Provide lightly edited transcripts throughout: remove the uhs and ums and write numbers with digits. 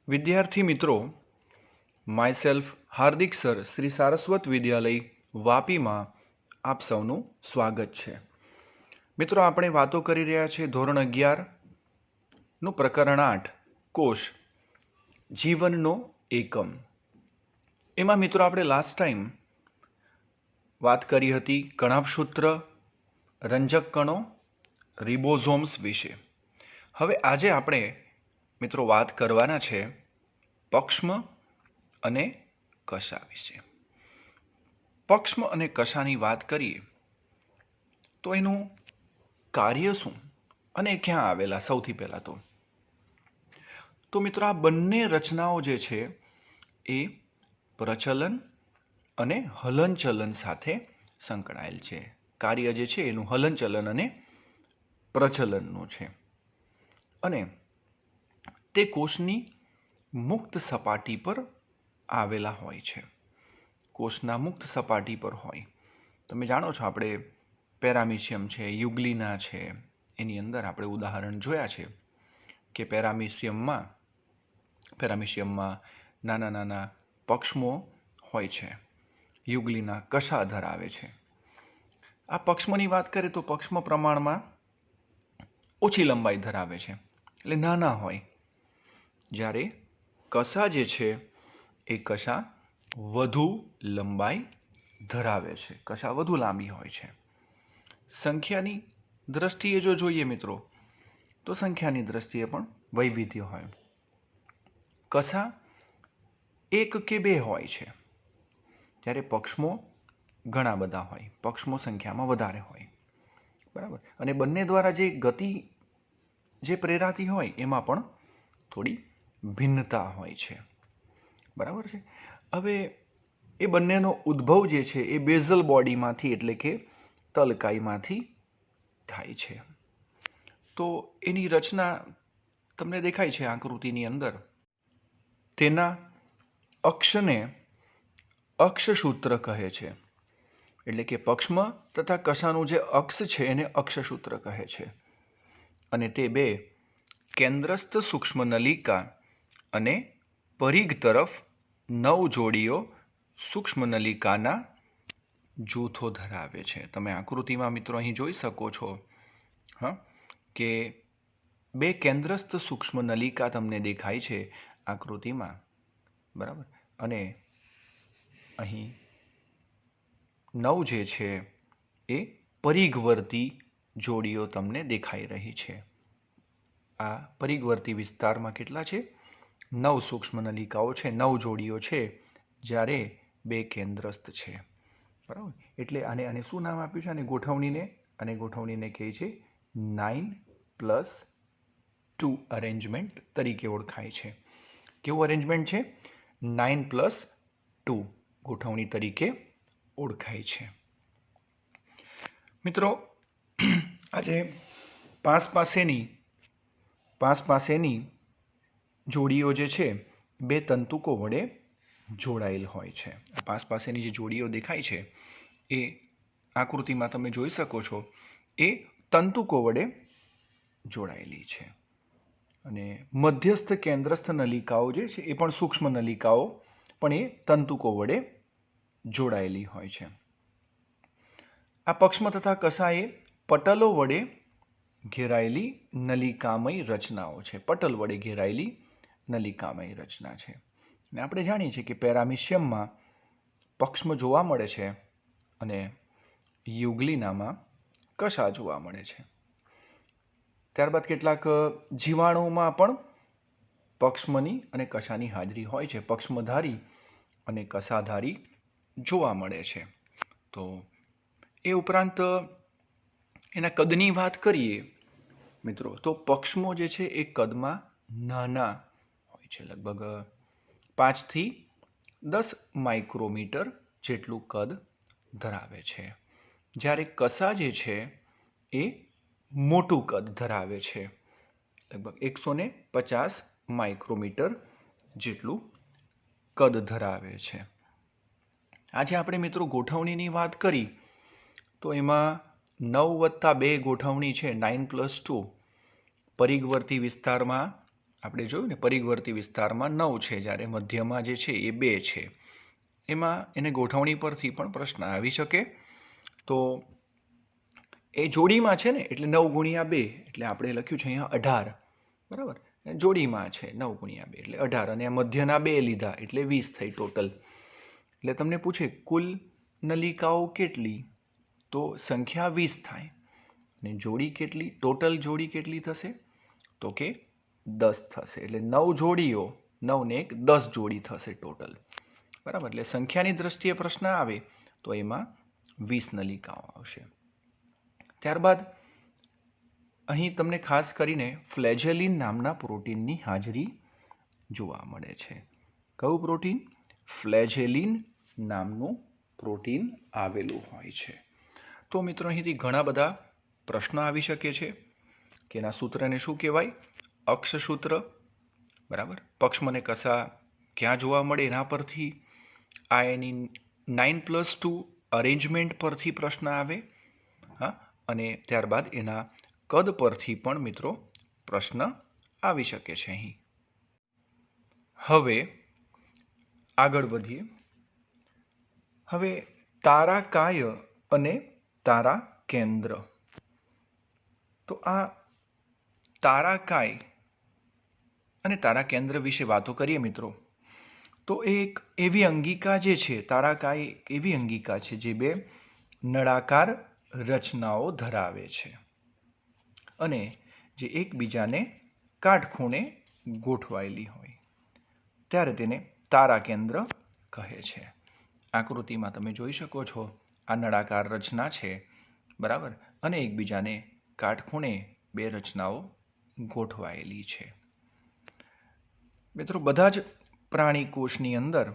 વિદ્યાર્થી મિત્રો, માયસેલ્ફ હાર્દિક સર શ્રી સારસ્વત વિદ્યાલય વાપીમાં આપ સૌનું સ્વાગત છે. મિત્રો, આપણે વાતો કરી રહ્યા છીએ ધોરણ 11નું પ્રકરણ 8 કોષ જીવનનો એકમ. એમાં મિત્રો આપણે લાસ્ટ ટાઈમ વાત કરી હતી કણાભસૂત્ર, રંજક કણો, રિબોઝોમ્સ વિશે. હવે આજે આપણે મિત્રો વાત કરવાના છે પક્ષ્મ અને કશા વિશે. પક્ષ્મ અને કશાની વાત કરીએ તો એનું કાર્ય શું અને ક્યાં આવેલા? સૌથી પહેલાં તો મિત્રો આ બંને રચનાઓ જે છે એ પ્રચલન અને હલનચલન સાથે સંકળાયેલ છે. કાર્ય જે છે એનું હલનચલન અને પ્રચલનનું છે અને તે કોષની મુક્ત સપાટી પર આવેલા હોય છે. કોષના મુક્ત સપાટી પર હોય. તમે જાણો છો આપણે પેરામિશિયમ છે, યુગ્લિના છે, એની અંદર આપણે ઉદાહરણ જોયા છે કે પેરામિશિયમમાં નાના નાના પક્ષ્મો હોય છે, યુગ્લિના કશા ધરાવે છે. આ પક્ષ્મની વાત કરીએ તો પક્ષ્મ પ્રમાણમાં ઓછી લંબાઈ ધરાવે છે, એટલે નાના હોય. જ્યારે કશા જે છે એ કશા વધુ લંબાઈ ધરાવે છે, કશા વધુ લાંબી હોય છે. સંખ્યાની દ્રષ્ટિએ જો જોઈએ મિત્રો તો સંખ્યાની દ્રષ્ટિએ પણ વૈવિધ્ય હોય. કશા એક કે બે હોય છે, જ્યારે પક્ષ્મો ઘણા બધા હોય, પક્ષ્મો સંખ્યામાં વધારે હોય. બરાબર. અને બંને દ્વારા જે ગતિ જે પ્રેરાતી હોય એમાં પણ થોડી ભિન્નતા હોય છે. બરાબર છે. હવે એ બંનેનો ઉદ્ભવ જે છે એ બેઝલ બોડીમાંથી એટલે કે તલકાઈમાંથી થાય છે. તો એની રચના તમને દેખાય છે આકૃતિની અંદર. તેના અક્ષને અક્ષસૂત્ર કહે છે. એટલે કે પક્ષ્મ તથા કશાનું જે અક્ષ છે એને અક્ષસૂત્ર કહે છે. અને તે બે કેન્દ્રસ્થ સૂક્ષ્મ નલિકા અને પરિઘ તરફ 9 જોડીઓ સૂક્ષ્મ નલિકાના જૂથો ધરાવે છે. તમે આકૃતિમાં મિત્રો અહીં જોઈ શકો છો કે બે કેન્દ્રસ્થ સૂક્ષ્મ નલિકા તમને દેખાય છે આકૃતિમાં. બરાબર. અને અહીં 9 જે છે એ પરિઘવર્તી જોડીઓ તમને દેખાઈ રહી છે. આ પરિઘવર્તી વિસ્તારમાં કેટલા છે? 9 સૂક્ષ્મ નલિકાઓ છે, 9 જોડીઓ છે, જ્યારે બે કેન્દ્રસ્થ છે. બરાબર. એટલે આને શું નામ આપ્યું છે? અને ગોઠવણીને કહે છે 9+2 અરેન્જમેન્ટ તરીકે ઓળખાય છે. કેવું અરેન્જમેન્ટ છે? 9+2 ગોઠવણી તરીકે ઓળખાય છે. મિત્રો, આજે પાસ પાસેની જોડીઓ જે છે બે તંતુકો વડે જોડાયેલ હોય છે. પાસેની જે જોડીઓ દેખાય છે એ આકૃતિમાં તમે જોઈ શકો છો એ તંતુકો વડે જોડાયેલી છે. અને મધ્યસ્થ કેન્દ્રસ્થ નલિકાઓ જે છે એ પણ સૂક્ષ્મ નલિકાઓ પણ એ તંતુકો વડે જોડાયેલી હોય છે. આ પક્ષ્મ તથા કશા એ પટલો વડે ઘેરાયેલી નલિકામય રચનાઓ છે. પટલ વડે ઘેરાયેલી નલિકામય રચના છે. અને આપણે જાણીએ છીએ કે પેરામિશિયમમાં પક્ષ્મ જોવા મળે છે અને યુગ્લિનામાં કશા જોવા મળે છે. ત્યારબાદ કેટલાક જીવાણુઓમાં પણ પક્ષ્મની અને કશાની હાજરી હોય છે. પક્ષ્મધારી અને કશાધારી જોવા મળે છે. તો એ ઉપરાંત એના કદની વાત કરીએ મિત્રો તો પક્ષ્મો જે છે એ કદમાં નાના હોય છે. લગભગ 5 થી 10 માઇક્રોમીટર જેટલું કદ ધરાવે છે. જ્યારે કશા જે છે એ મોટું કદ ધરાવે છે. લગભગ 150 માઇક્રોમીટર જેટલું કદ ધરાવે છે. આજે આપણે મિત્રો ગોઠવણીની વાત કરી તો એમાં 9+2 ગોઠવણી છે, 9+2 પરિઘવર્તી વિસ્તારમાં આપણે જોયું ને પરિઘવર્તી વિસ્તારમાં 9 છે, જ્યારે મધ્યમાં જે છે એ 2 છે. એમાં એને ગોઠવણી પરથી પણ પ્રશ્ન આવી શકે. તો એ જોડીમાં છે ને, એટલે 9 ગુણ્યા 2, એટલે આપણે લખ્યું છે અહીંયા 18, બરાબર. જોડીમાં છે 9 ગુણ્યા 2 એટલે 18, અને આ મધ્યના 2 લીધા એટલે 20 થઈ ટોટલ. એટલે તમને પૂછે કુલ નલિકાઓ કેટલી, તો સંખ્યા 20 થાય. અને જોડી કેટલી, ટોટલ જોડી કેટલી થશે, તો કે 10 થશે. એટલે 9 જોડીઓ, 9 ને 1 10 જોડી થશે ટોટલ, બરાબર. એટલે સંખ્યાની દ્રષ્ટિએ પ્રશ્ન આવે તો એમાં 20 નલિકાઓ આવશે. ત્યારબાદ અહીં તમને ખાસ કરીને ફ્લેજેલિન નામના પ્રોટીનની હાજરી જોવા મળે છે. કયું પ્રોટીન? ફ્લેજેલિન નામનું પ્રોટીન આવેલું હોય છે. તો મિત્રો અહીંથી ઘણા બધા પ્રશ્નો આવી શકે છે કે એના સૂત્રને શું કહેવાય? અક્ષસૂત્ર, બરાબર. પક્ષમને કસા ક્યાં જોવા મળે એના પરથી, આ એની 9+2 અરેન્જમેન્ટ પરથી પ્રશ્ન આવે. હા, અને ત્યારબાદ એના કદ પરથી પણ મિત્રો પ્રશ્ન આવી શકે છે. અહીં હવે આગળ વધીએ. હવે તારાકાય અને તારા કેન્દ્ર. તો આ તારાકાય અને તારા કેન્દ્ર વિશે વાતો કરીએ મિત્રો. તો એક એવી અંગિકા જે છે, તારાકાય એક એવી અંગિકા છે જે બે નળાકાર રચનાઓ ધરાવે છે અને જે એકબીજાને કાટખૂણે ગોઠવાયેલી હોય, ત્યારે તેને તારા કેન્દ્ર કહે છે. આકૃતિમાં તમે જોઈ શકો છો, આ નળાકાર રચના છે, બરાબર, અને એકબીજાને કાટખૂણે બે રચનાઓ ગોઠવાયેલી છે. મિત્રો, બધા જ પ્રાણી કોષની અંદર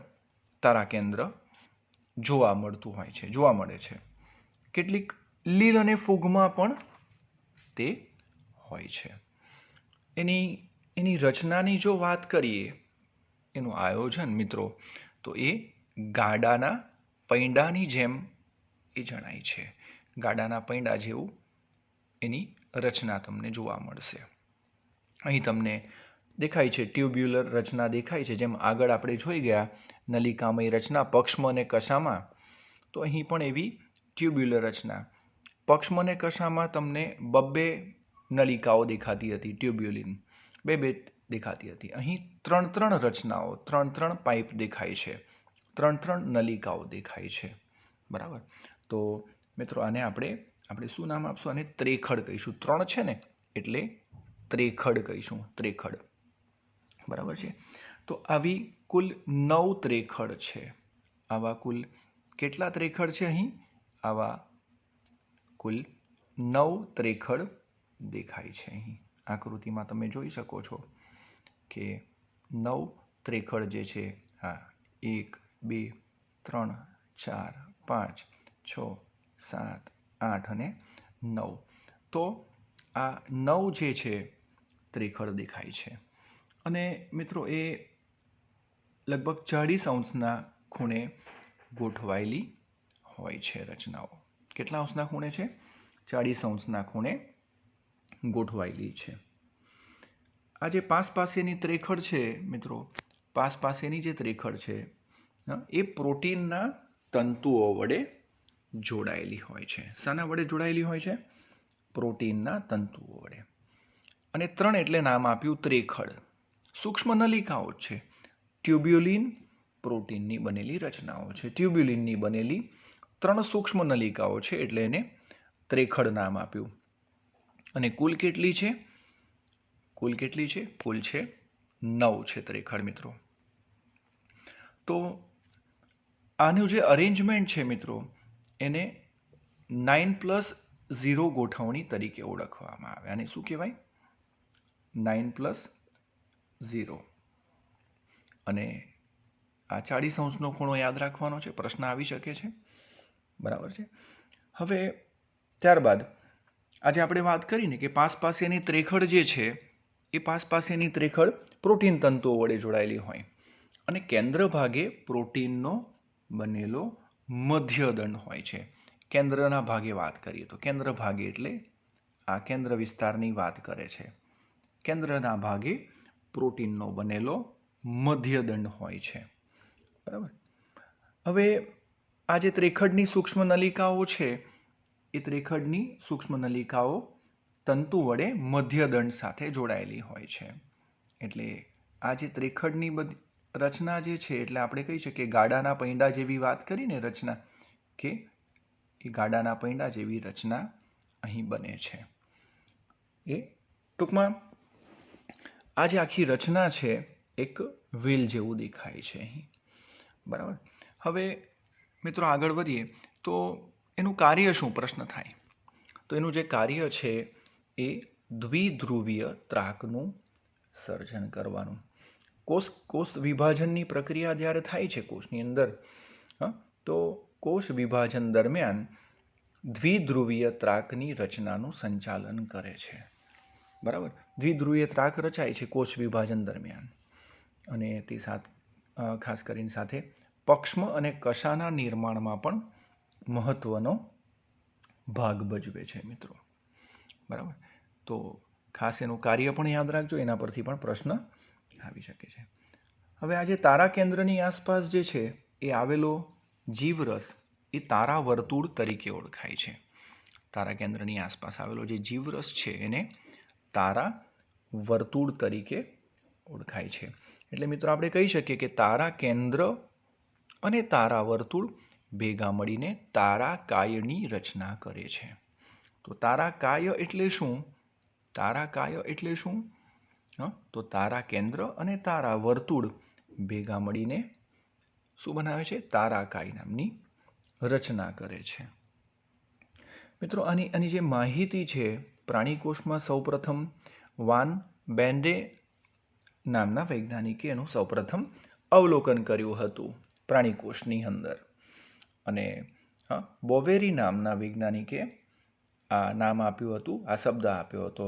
તારા કેન્દ્ર જોવા મળે છે. કેટલીક લીલ અને ફૂગમાં પણ તે હોય છે. એની રચનાની જો વાત કરીએ, એનું આયોજન મિત્રો, તો એ ગાડાના પૈંડાની જેમ એ જણાય છે. ગાડાના પૈંડા જેવું એની રચના તમને જોવા મળશે. અહીં તમને દેખાય છે ટ્યુબ્યુલર રચના દેખાય છે. જેમ આગળ આપણે જોઈ ગયા નલિકામય રચના પક્ષ્મ અને કશામાં, તો અહીં પણ એવી ટ્યુબ્યુલર રચના. પક્ષ્મ અને કશામાં તમને બબ્બે નલિકાઓ દેખાતી હતી, ટ્યુબ્યુલિન બે દેખાતી હતી. અહીં 3 રચનાઓ, 3 પાઇપ દેખાય છે, 3 નલિકાઓ દેખાય છે, બરાબર. તો મિત્રો આને આપણે શું નામ આપશું? આને ત્રેખડ કહીશું. 3 છે ને એટલે ત્રેખડ કહીશું, ત્રેખડ, બરાબર છે. તો આવી કુલ 9 ત્રેખડ છે. આવા કુલ કેટલા ત્રેખડ છે? અહીં આવા કુલ 9 ત્રેખડ દેખાય છે. અહીં આકૃતિમાં તમે જોઈ શકો છો કે 9 ત્રેખડ જે છે, હા, 1 2 3 4 5 6 7 8 અને 9. તો આ 9 જે છે ત્રેખડ દેખાય છે. અને મિત્રો એ લગભગ 40° ખૂણે ગોઠવાયેલી હોય છે રચનાઓ. કેટલા અંશના ખૂણે છે? 40° ખૂણે ગોઠવાયેલી છે. આ જે પાસેની ત્રેખડ છે મિત્રો, પાસેની જે ત્રેખડ છે એ પ્રોટીનના તંતુઓ વડે જોડાયેલી હોય છે. શાના વડે જોડાયેલી હોય છે? પ્રોટીનના તંતુઓ વડે. અને 3 એટલે નામ આપ્યું ત્રેખડ. સૂક્ષ્મ નલિકાઓ છે. ટ્યુબ્યુલિન પ્રોટીનની બનેલી રચનાઓ છે. ટ્યુબ્યુલિનની બનેલી 3 સૂક્ષ્મ નલિકાઓ છે, એટલે એને ત્રેખડ નામ આપ્યું. અને કુલ કેટલી છે? કુલ છે 9 છે ત્રેખડ મિત્રો. તો આનું જે અરેન્જમેન્ટ છે મિત્રો, એને 9+0 ગોઠવણી તરીકે ઓળખવામાં આવે. આને શું કહેવાય? 9+0. અને આ 40° ખૂણો યાદ રાખવાનો છે, પ્રશ્ન આવી શકે છે, બરાબર છે. હવે ત્યારબાદ આજે આપણે વાત કરીને કે પાસેની ત્રેખડ જે છે એ પાસેની ત્રેખડ પ્રોટીન તંતુઓ વડે જોડાયેલી હોય અને કેન્દ્ર ભાગે પ્રોટીનનો બનેલો મધ્યદંડ હોય છે. કેન્દ્રના ભાગે વાત કરીએ તો કેન્દ્ર ભાગે એટલે આ કેન્દ્ર વિસ્તારની વાત કરે છે. કેન્દ્રના ભાગે પ્રોટીનનો બનેલો મધ્યદંડ હોય છે. બરાબર. હવે આ જે ત્રેખડની સૂક્ષ્મ નલિકાઓ છે એ ત્રેખડની સૂક્ષ્મ નલિકાઓ તંતુ વડે મધ્યદંડ સાથે જોડાયેલી હોય છે. એટલે આ જે ત્રેખડની બધી રચના જે છે એટલે આપણે કહી શકીએ ગાડાના પૈંડા જેવી વાત કરીને રચના કે એ ગાડાના પૈંડા જેવી રચના અહીં બને છે. એ ટૂંકમાં આ જે આખી રચના છે એક વ્હીલ જેવું દેખાય છે અહીં. બરાબર. હવે મિત્રો આગળ વધીએ તો એનું કાર્ય શું પ્રશ્ન થાય? તો એનું જે કાર્ય છે એ દ્વિધ્રુવીય ત્રાકનું સર્જન કરવાનું. કોષ વિભાજનની પ્રક્રિયા જ્યારે થાય છે કોષની અંદર તો કોષ વિભાજન દરમિયાન દ્વિધ્રુવીય ત્રાકની રચનાનું સંચાલન કરે છે. બરાબર. દ્વિધ્રુવીય ત્રાક રચાય છે કોષ વિભાજન દરમિયાન અને તે ખાસ કરીને સાથે પક્ષ્મ અને કશાના નિર્માણમાં પણ મહત્વનો ભાગ ભજવે છે મિત્રો. બરાબર. તો ખાસ એનું કાર્ય પણ યાદ રાખજો, એના પરથી પણ પ્રશ્ન આવી શકે છે. હવે આ જે તારા કેન્દ્રની આસપાસ જે છે એ આવેલો જીવરસ એ તારા વર્તુળ તરીકે ઓળખાય છે. તારા કેન્દ્રની આસપાસ આવેલો જે જીવરસ છે એને તારા વર્તુળ તરીકે ઓળખાય છે. એટલે મિત્રો આપણે કહી શકીએ કે તારા કેન્દ્ર અને તારા વર્તુળ ભેગા મળીને તારાકાયની રચના કરે છે. તો તારાકાય એટલે શું? તારાકાય એટલે શું? તો તારા કેન્દ્ર અને તારા વર્તુળ ભેગા મળીને શું બનાવે છે? તારાકાય નામની રચના કરે છે. મિત્રો આની જે માહિતી છે પ્રાણીકોષમાં સૌપ્રથમ વાન બેન્ડે નામના વૈજ્ઞાનિકે એનું સૌપ્રથમ અવલોકન કર્યું હતું પ્રાણીકોષની અંદર. અને બોવેરી નામના વૈજ્ઞાનિકે આ નામ આપ્યું હતું, આ શબ્દ આપ્યો હતો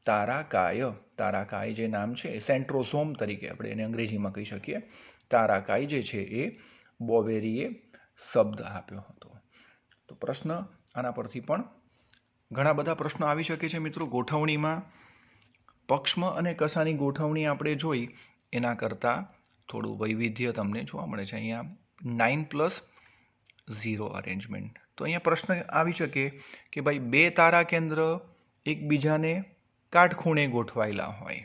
તારાકાય. તારાકાય જે નામ છે એ સેન્ટ્રોસોમ તરીકે આપણે એને અંગ્રેજીમાં કહી શકીએ. તારાકાય જે છે એ બોવેરીએ શબ્દ આપ્યો હતો. તો પ્રશ્ન આના પરથી પણ ઘણા બધા પ્રશ્નો આવી શકે છે મિત્રો. ગોઠવણીમાં પક્ષ્મ અને કશાની ગોઠવણી આપણે જોઈ એના કરતાં થોડું વૈવિધ્ય તમને જોવા મળે છે. અહીંયા 9+0 અરેન્જમેન્ટ. તો અહીંયા પ્રશ્ન આવી શકે કે ભાઈ બે તારા કેન્દ્ર એકબીજાને કાટખૂણે ગોઠવાયેલા હોય.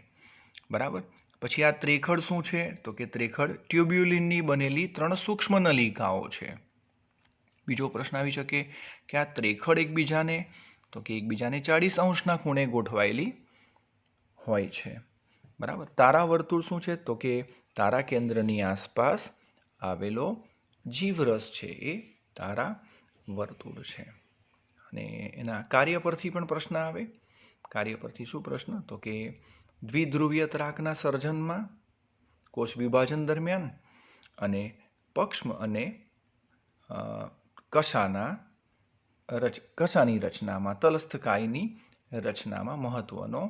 બરાબર. પછી આ ત્રેખડ શું છે? તો કે ત્રેખડ ટ્યુબ્યુલિનની બનેલી 3 સૂક્ષ્મ નલિકાઓ છે. બીજો પ્રશ્ન આવી શકે કે આ ત્રેખડ એકબીજાને 40° ખૂણે ગોઠવાયેલી હોય છે. બરાબર. તારા વર્તુળ શું છે? તો કે તારા કેન્દ્રની આસપાસ આવેલો જીવરસ છે એ તારા વર્તુળ છે. અને એના કાર્ય પરથી પણ પ્રશ્ન આવે. કાર્ય પરથી શું પ્રશ્ન? તો કે દ્વિધ્રુવીય ત્રાકના સર્જનમાં કોષ વિભાજન દરમિયાન અને પક્ષ્મ અને કશાની રચનામાં તલસ્થકાયની રચનામાં મહત્વનો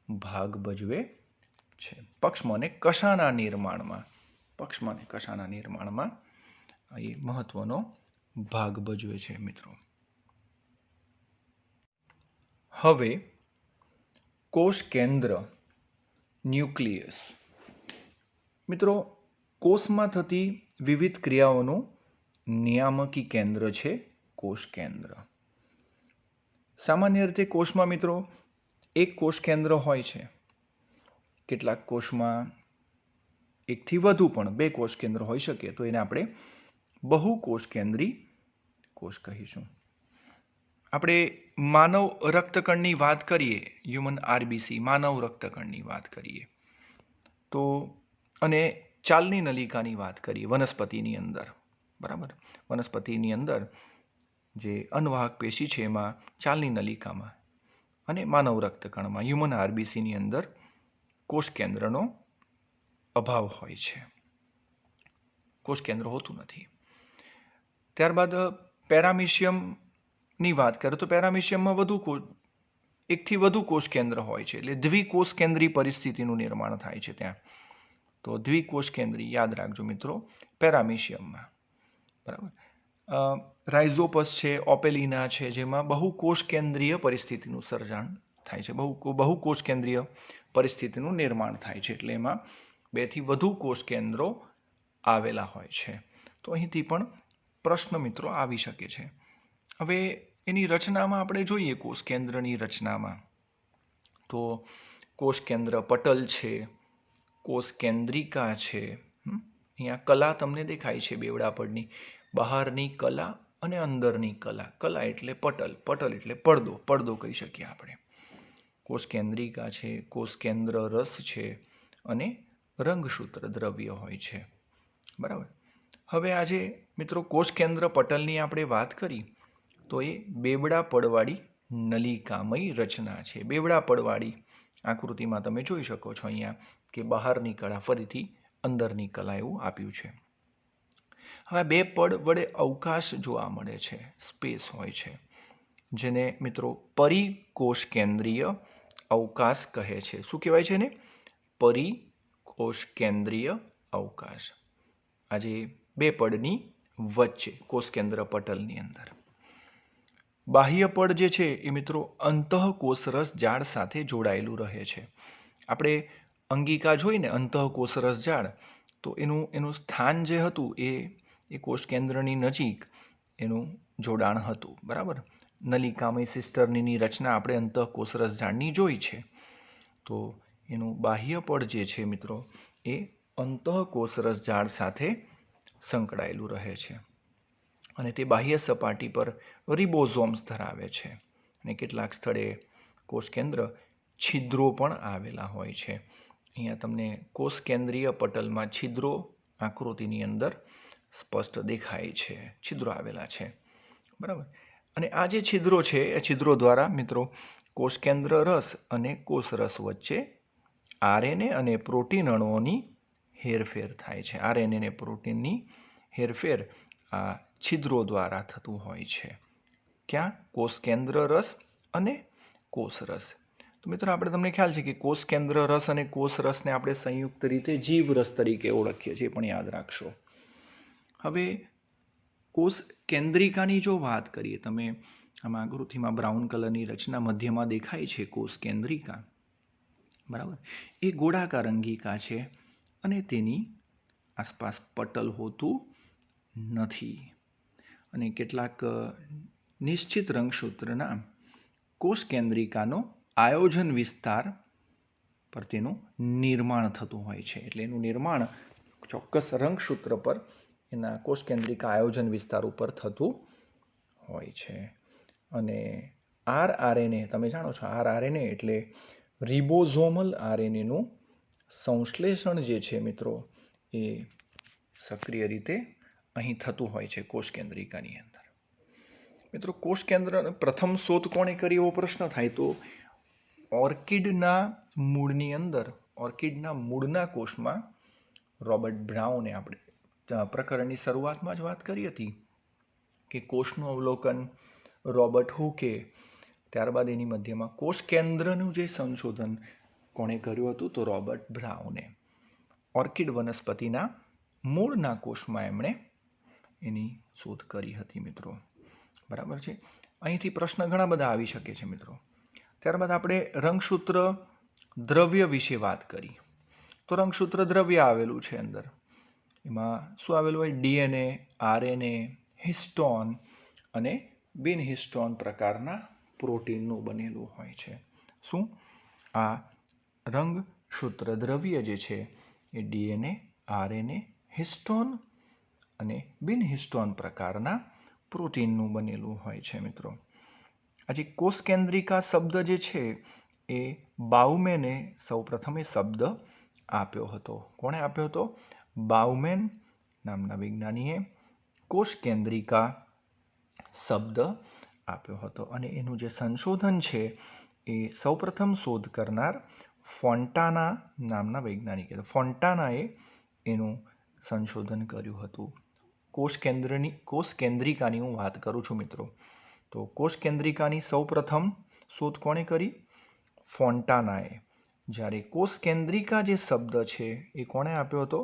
ભાગ ભજવે છે. પક્ષ્મ અને કશાના નિર્માણમાં એ મહત્વનો ભાગ ભજવે છે મિત્રો. હવે કોષ કેન્દ્ર ન્યુક્લિયસ. મિત્રો કોષમાં થતી વિવિધ ક્રિયાઓનું નિયામકી કેન્દ્ર છે કોષ કેન્દ્ર. સામાન્ય રીતે કોષમાં મિત્રો એક કોષ કેન્દ્ર હોય છે. કેટલાક કોષમાં એકથી વધુ પણ 2 કોષ કેન્દ્ર હોઈ શકે તો એને આપણે બહુકોષ કેન્દ્રી કોષ કહીશું. આપણે માનવ રક્તકણની વાત કરીએ, હ્યુમન આરબીસી માનવ રક્તકણની વાત કરીએ તો અને ચાલની નલિકાની વાત કરીએ વનસ્પતિની અંદર. બરાબર. વનસ્પતિની અંદર જે અન્વાહક પેશી છે એમાં ચાલની નલિકામાં અને માનવ રક્તકણમાં હ્યુમન આરબીસીની અંદર કોષ કેન્દ્રનો અભાવ હોય છે. કોષ કેન્દ્ર હોતું નથી. ત્યારબાદ પેરામિશિયમની વાત કરીએ તો પેરામિશિયમમાં એકથી વધુ કોષ કેન્દ્ર હોય છે. એટલે દ્વિકોષ કેન્દ્રી પરિસ્થિતિનું નિર્માણ થાય છે ત્યાં. તો દ્વિકોષ કેન્દ્રી યાદ રાખજો મિત્રો પેરામિશિયમમાં. બરાબર. રાઇઝોપસ છે, ઓપેલિના છે જેમાં બહુકોષ કેન્દ્રીય પરિસ્થિતિનું સર્જન થાય છે. બહુકોષ કેન્દ્રીય પરિસ્થિતિનું નિર્માણ થાય છે. એટલે એમાં 2 થી વધુ કોષ કેન્દ્રો આવેલા હોય છે. તો અહીંથી પણ પ્રશ્ન મિત્રો આવી શકે છે. હવે એની રચનામાં આપણે જોઈએ કોષ કેન્દ્રની રચનામાં તો કોષ કેન્દ્ર પટલ છે, કોષ કેન્દ્રિકા છે. અહીંયા કલા તમને દેખાય છે બેવડા પડની, બહારની કલા અને અંદરની કલા. કલા એટલે પટલ, પટલ એટલે પડદો, પડદો કહી શકીએ આપણે. કોષ કેન્દ્રિકા છે, કોષ કેન્દ્ર રસ છે અને રંગસૂત્ર દ્રવ્ય હોય છે. બરાબર. હવે આજે મિત્રો કોષ કેન્દ્ર પટલની આપણે વાત કરી તો એ બેવડા પડવાળી નલિકામય રચના છે. બેવડા પડવાળી આકૃતિમાં તમે જોઈ શકો છો અહીંયા કે બહારની કળા ફરીથી અંદરની કલા એવું આપ્યું છે. હવે 2 પડ વડે અવકાશ જોવા મળે છે, સ્પેસ હોય છે, જેને મિત્રો પરિકોષ કેન્દ્રીય અવકાશ કહે છે. શું કહેવાય છે ને? પરિકોષ કેન્દ્રીય અવકાશ. આજે 2 પડની વચ્ચે કોષ કેન્દ્ર પટલની અંદર બાહ્ય પડ જે છે એ મિત્રો અંતઃકોષરસ જાળ સાથે જોડાયેલું રહે છે. આપણે અંગિકા જોઈને અંતઃકોષરસ જાળ તો એનું સ્થાન જે હતું એ કોષ કેન્દ્રની નજીક એનું જોડાણ હતું. બરાબર. નલિકામય સિસ્ટર્નીની રચના આપણે અંતઃકોષરસ જાળની જોઈ છે. તો એનું બાહ્ય પડ જે છે મિત્રો એ અંતઃકોષરસ જાળ સાથે સંકળાયેલું રહે છે અને તે બાહ્ય સપાટી પર રિબોઝોમ્સ ધરાવે છે અને કેટલાક સ્થળે કોષ કેન્દ્ર છિદ્રો પણ આવેલા હોય છે. અહીંયા તમને કોષ કેન્દ્રીય પટલમાં છિદ્રો આકૃતિની અંદર સ્પષ્ટ દેખાય છે, છિદ્રો આવેલા છે. બરાબર. અને આ જે છિદ્રો છે એ છિદ્રો દ્વારા મિત્રો કોષ કેન્દ્ર રસ અને કોષ રસ વચ્ચે આરએનએ અને પ્રોટીન અણુઓની હેરફેર થાય છે. આરએનએ અને પ્રોટીનની હેરફેર આ છિદ્રો દ્વારા થતું હોય છે. ક્યાં? કોષ કેન્દ્ર રસ અને કોષ રસ. તો મિત્રો આપણે તમને ખ્યાલ છે કે કોષ કેન્દ્ર રસ અને કોષ રસને આપણે સંયુક્ત રીતે જીવ રસ તરીકે ઓળખીએ છીએ, પણ યાદ રાખશો. હવે કોષ કેન્દ્રિકાની જો વાત કરીએ, તમે આમાં આકૃતિમાં બ્રાઉન કલરની રચના મધ્યમાં દેખાય છે કોષ કેન્દ્રિકા. બરાબર. એ ગોળાકાર અંગિકા છે અને તેની આસપાસ પટલ હોતું નથી અને કેટલાક નિશ્ચિત રંગસૂત્રના કોષ કેન્દ્રિકાનો આયોજન વિસ્તાર પર તેનું નિર્માણ થતું હોય છે. એટલે એનું નિર્માણ ચોક્કસ રંગસૂત્ર પર એના કોષ કેન્દ્રિકા આયોજન વિસ્તાર ઉપર થતું હોય છે. અને આરઆરએનએ તમે જાણો છો, આરઆરએનએ એટલે રિબોઝોમલ આરએનએનું સંશ્લેષણ જે છે મિત્રો એ સક્રિય રીતે અહીં થતું હોય છે કોષ કેન્દ્રિકાની અંદર. મિત્રો કોષ કેન્દ્ર પ્રથમ શોધ કોણે કરી એવો પ્રશ્ન થાય તો ઓર્કિડના મૂળની અંદર, ઓર્કિડના મૂળના કોષમાં રોબર્ટ બ્રાઉને આપણે પ્રકરણની શરૂઆતમાં જ વાત કરી હતી કે કોષનું અવલોકન રોબર્ટ હુકે, ત્યારબાદ એની મધ્યમાં કોષ કેન્દ્રનું જે સંશોધન કોણે કર્યું હતું તો રોબર્ટ બ્રાઉને. ઓર્કિડ વનસ્પતિના મૂળના કોષમાં એમણે એની શોધ કરી હતી મિત્રો. બરાબર છે. અહીંથી પ્રશ્ન ઘણા બધા આવી શકે છે મિત્રો. ત્યારબાદ આપણે રંગસૂત્ર દ્રવ્ય વિશે વાત કરી. તો રંગસૂત્ર દ્રવ્ય આવેલું છે અંદર. એમાં શું આવેલું હોય? ડીએનએ, આરએનએ, હિસ્ટોન અને બિન હિસ્ટોન પ્રકારના પ્રોટીનનું બનેલું હોય છે. શું? આ રંગસૂત્ર દ્રવ્ય જે છે એ ડીએનએ, આરએનએ, હિસ્ટોન અને બિન હિસ્ટોન પ્રકારના પ્રોટીનનું બનેલું હોય છે મિત્રો. આજે કોષ કેન્દ્રિકા શબ્દ જે છે એ બાઉમેને સૌપ્રથમ એ શબ્દ આપ્યો હતો. કોણે આપ્યો હતો? બાઉમેન નામના વૈજ્ઞાનિકે કોષ કેન્દ્રિકા શબ્દ આપ્યો હતો અને એનું જે સંશોધન છે એ સૌપ્રથમ શોધ કરનાર ફોન્ટાના નામના વૈજ્ઞાનિકે. ફોન્ટાનાએ એનું સંશોધન કર્યું હતું. કોષ કેન્દ્રિકાની હું વાત કરું છું મિત્રો. તો કોષ કેન્દ્રિકાની સૌપ્રથમ શોધ કોણે કરી? ફોન્ટાનાએ. જ્યારે કોષ કેન્દ્રિકા જે શબ્દ છે એ કોણે આપ્યો હતો?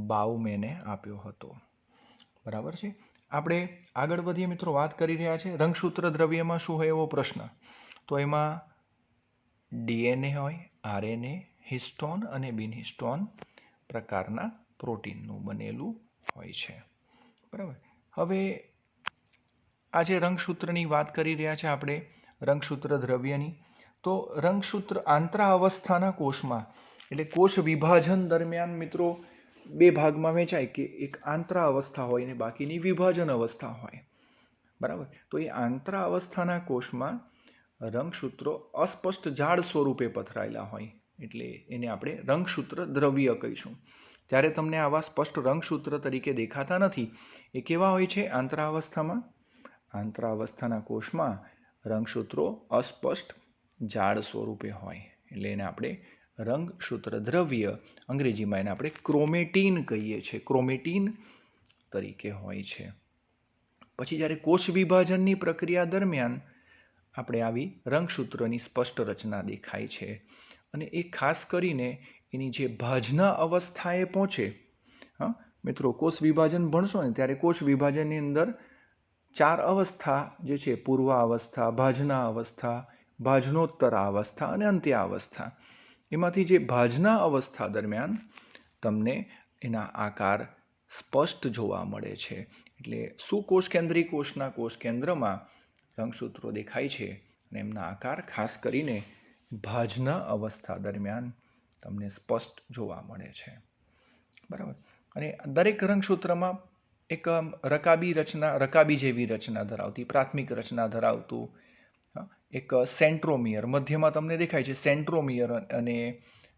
બાઉમેને આપ્યો હતો. બરાબર છે. આપણે આગળ વધીએ મિત્રો, વાત કરી રહ્યા છે રંગસૂત્ર દ્રવ્યમાં શું હોય એવો પ્રશ્ન. તો એમાં ડીએનએ હોય, આરએનએ, હિસ્ટોન અને બિનહિસ્ટોન પ્રકારના પ્રોટીનનું બનેલું હોય છે. બરાબર. હવે આજે રંગસૂત્રની વાત કરી રહ્યા છે આપણે, રંગસૂત્ર દ્રવ્યની. તો રંગસૂત્ર આંતરાવસ્થાના કોષમાં, એટલે કોષ વિભાજન દરમિયાન મિત્રો બે ભાગમાં વહેંચાય, કે એક આંતરાવસ્થા હોય ને બાકીની વિભાજન અવસ્થા હોય. બરાબર. તો એ આંતરાવસ્થાના કોષમાં રંગસૂત્રો અસ્પષ્ટ જાડ સ્વરૂપે પથરાયેલા હોય, એટલે એને આપણે રંગસૂત્ર દ્રવ્ય કહીશું. ત્યારે તમને આવા સ્પષ્ટ રંગસૂત્ર તરીકે દેખાતા નથી. એ કેવા હોય છે આંતરાવસ્થામાં? આંતરાવસ્થાના કોષમાં રંગસૂત્રો અસ્પષ્ટ જાડ સ્વરૂપે હોય, એટલે એને આપણે રંગસૂત્ર દ્રવ્ય, અંગ્રેજીમાં એને આપણે ક્રોમેટીન કહીએ છીએ, ક્રોમેટીન તરીકે હોય છે. પછી જ્યારે કોષ વિભાજનની પ્રક્રિયા દરમિયાન આપણે આવી રંગસૂત્રની સ્પષ્ટ રચના દેખાય છે. અને એ ખાસ કરીને એની જે ભાજના અવસ્થાએ પહોંચે. હા મિત્રો, કોષ વિભાજન ભણશો ને ત્યારે કોષ વિભાજનની અંદર 4 અવસ્થા જે છે, પૂર્વાવસ્થા, ભાજના અવસ્થા, ભાજનોત્તર અવસ્થા અને અંત્યાવસ્થા. એમાંથી જે ભાજના અવસ્થા દરમિયાન તમને એના આકાર સ્પષ્ટ જોવા મળે છે. એટલે સુકોષ કેન્દ્રી કોષના કોષ કેન્દ્રમાં રંગસૂત્રો દેખાય છે અને એમના આકાર ખાસ કરીને ભાજના અવસ્થા દરમિયાન તમને સ્પષ્ટ જોવા મળે છે. બરાબર. અને દરેક રંગસૂત્રમાં એક રકાબી જેવી રચના ધરાવતી, પ્રાથમિક રચના ધરાવતું એક સેન્ટ્રોમિયર મધ્યમાં તમને દેખાય છે.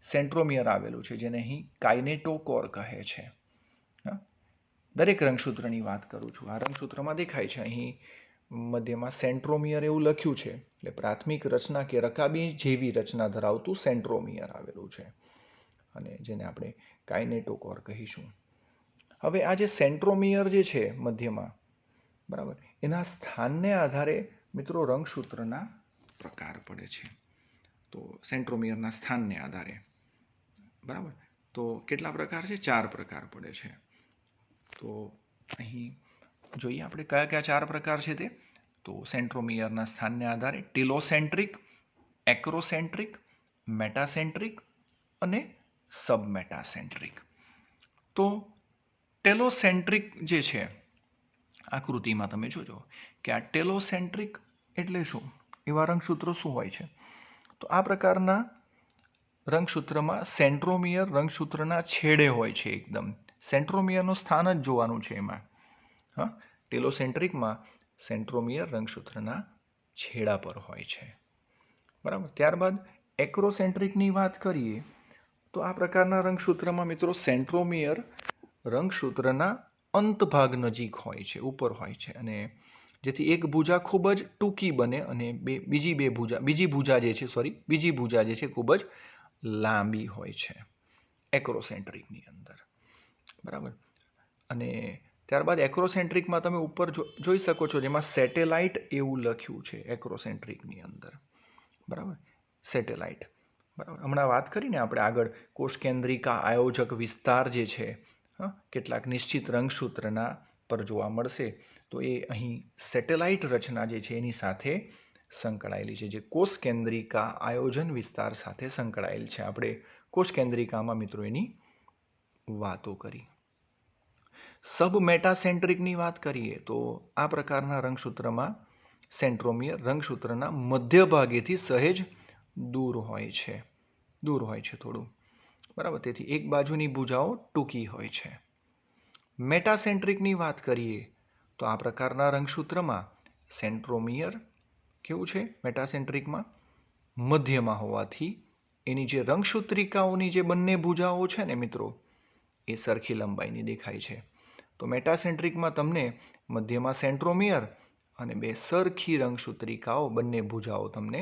સેન્ટ્રોમિયર આવેલું છે, જેને અહીં કાઇનેટોકોર કહે છે. દરેક રંગસૂત્રની વાત કરું છું. આ રંગસૂત્રમાં દેખાય છે, અહીં મધ્યમાં સેન્ટ્રોમિયર એવું લખ્યું છે, એટલે પ્રાથમિક રચના કે રકાબી જેવી રચના ધરાવતું સેન્ટ્રોમિયર આવેલું છે, અને જેને આપણે કાઇનેટોકોર કહીશું. હવે આ જે સેન્ટ્રોમિયર જે છે મધ્યમાં, બરાબર, એના સ્થાનને આધારે મિત્રો રંગસૂત્રના પ્રકાર પડે છે. તો સેન્ટ્રોમિયરના સ્થાનને આધારે, બરાબર, તો કેટલા પ્રકાર છે? 4 પ્રકાર પડે છે. તો અહીં જોઈએ આપણે કયા કયા 4 પ્રકાર છે તે. તો સેન્ટ્રોમિયરના સ્થાનને આધારે ટેલોસેન્ટ્રિક, એક્રોસેન્ટ્રિક, મેટાસેન્ટ્રિક અને સબમેટાસેન્ટ્રિક. તો ટેલોસેન્ટ્રિક જે છે, આકૃતિમાં તમે જોજો કે આ ટેલોસેન્ટ્રિક એટલે શું, એવા રંગસૂત્રો શું હોય છે? તો આ પ્રકારના રંગસૂત્રમાં સેન્ટ્રોમિયર રંગસૂત્રના છેડે હોય છે. એકદમ સેન્ટ્રોમિયરનું સ્થાન જ જોવાનું છે એમાં. ટેલોસેન્ટ્રિકમાં સેન્ટ્રોમિયર રંગસૂત્રના છેડા પર હોય છે. બરાબર. ત્યારબાદ એક્રોસેન્ટ્રિકની વાત કરીએ તો આ પ્રકારના રંગસૂત્રમાં મિત્રો સેન્ટ્રોમિયર રંગસૂત્રના અંત ભાગ નજીક હોય છે, ઉપર હોય છે, અને જેથી એક ભુજા ખૂબ જ ટૂંકી બને અને બીજી ભુજા જે છે ખૂબ જ લાંબી હોય છે એક્રોસેન્ટ્રિકની અંદર. બરાબર. અને ત્યારબાદ એક્રોસેન્ટ્રિકમાં તમે ઉપર જોઈ શકો છો, જેમાં સેટેલાઇટ એવું લખ્યું છે એક્રોસેન્ટ્રિકની અંદર. બરાબર, સેટેલાઇટ. બરાબર. હમણાં વાત કરીને આપણે આગળ કોષ કેન્દ્રિકા આયોજક વિસ્તાર જે છે, કેટલાક નિશ્ચિત રંગસૂત્રના પર જોવા મળશે. તો એ અહીં સેટેલાઇટ રચના જે છે એની સાથે સંકળાયેલી છે, જે કોષ કેન્દ્રિકા આયોજન વિસ્તાર સાથે સંકળાયેલ છે. આપણે કોષ કેન્દ્રિકામાં મિત્રો એની વાતો કરી. સબમેટાસેન્ટ્રિકની વાત કરીએ તો આ પ્રકારના રંગસૂત્રમાં સેન્ટ્રોમિયર રંગસૂત્રના મધ્ય ભાગેથી સહેજ દૂર હોય છે થોડું. બરાબર. તેથી એક બાજુની ભુજાઓ ટૂંકી હોય છે. મેટાસેન્ટ્રિકની વાત કરીએ તો આ પ્રકારના રંગસૂત્રમાં સેન્ટ્રોમિયર કેવું છે? મેટાસેન્ટ્રિકમાં મધ્યમાં હોવાથી એની જે રંગસૂત્રિકાઓની જે બંને ભુજાઓ છે ને મિત્રો, એ સરખી લંબાઈની દેખાય છે. તો મેટાસેન્ટ્રિકમાં તમને મધ્યમાં સેન્ટ્રોમિયર અને 2 સરખી રંગસૂત્રિકાઓ, બંને ભુજાઓ તમને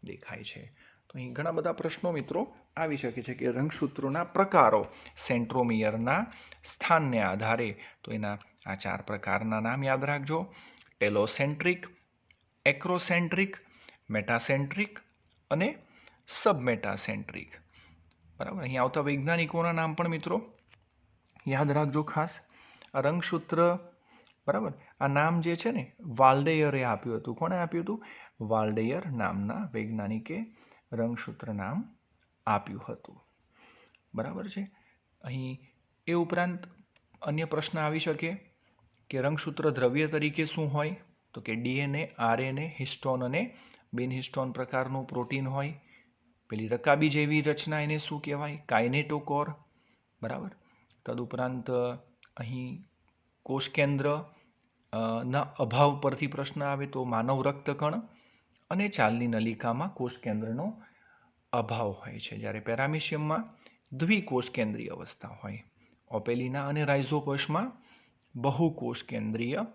દેખાય છે. તો અહીં ઘણા બધા પ્રશ્નો મિત્રો આવી શકે છે કે રંગસૂત્રોના પ્રકારો સેન્ટ્રોમિયરના સ્થાનને આધારે. તો એના આ 4 પ્રકારના નામ યાદ રાખજો: ટેલોસેન્ટ્રિક, એક્રોસેન્ટ્રિક, મેટાસેન્ટ્રિક અને સબમેટાસેન્ટ્રિક. બરાબર. અહીં આવતા વૈજ્ઞાનિકોના નામ પણ મિત્રો યાદ રાખજો ખાસ. આ રંગસૂત્ર, બરાબર, આ નામ જે છે ને વાલ્ડેયરે આપ્યું હતું. કોણે આપ્યું હતું? વાલ્ડેયર નામના વૈજ્ઞાનિકે રંગસૂત્ર નામ આપ્યું હતું. બરાબર છે. અહીં એ ઉપરાંત અન્ય પ્રશ્ન આવી શકે કે રંગસૂત્ર દ્રવ્ય તરીકે શું હોય, તો કે ડીએનએ, આરએનએ, હિસ્ટોન અને બિનહિસ્ટોન પ્રકારનું પ્રોટીન હોય. પેલી રકાબી જેવી રચના એને શું કહેવાય, કાઇનેટોકોર. બરાબર. તદુપરાંત અહીં કોષ કેન્દ્ર ના અભાવ પરથી પ્રશ્ન આવે તો માનવ રક્તકણ અને ચાલની નલિકામાં કોષ કેન્દ્રનો અભાવ હોય છે, જ્યારે પેરામિશિયમમાં દ્વિકોષ કેન્દ્રીય અવસ્થા હોય. ઓપેલિના અને રાઇઝોપસમાં બહુકોષ કેન્દ્રીય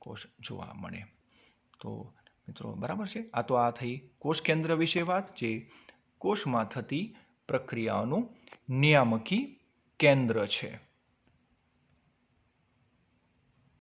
કોષ જોવા મળે. તો મિત્રો બરાબર છે. આ થઈ કોષ કેન્દ્ર વિશે વાત, જે કોષમાં થતી પ્રક્રિયાઓનું નિયામકી કેન્દ્ર છે.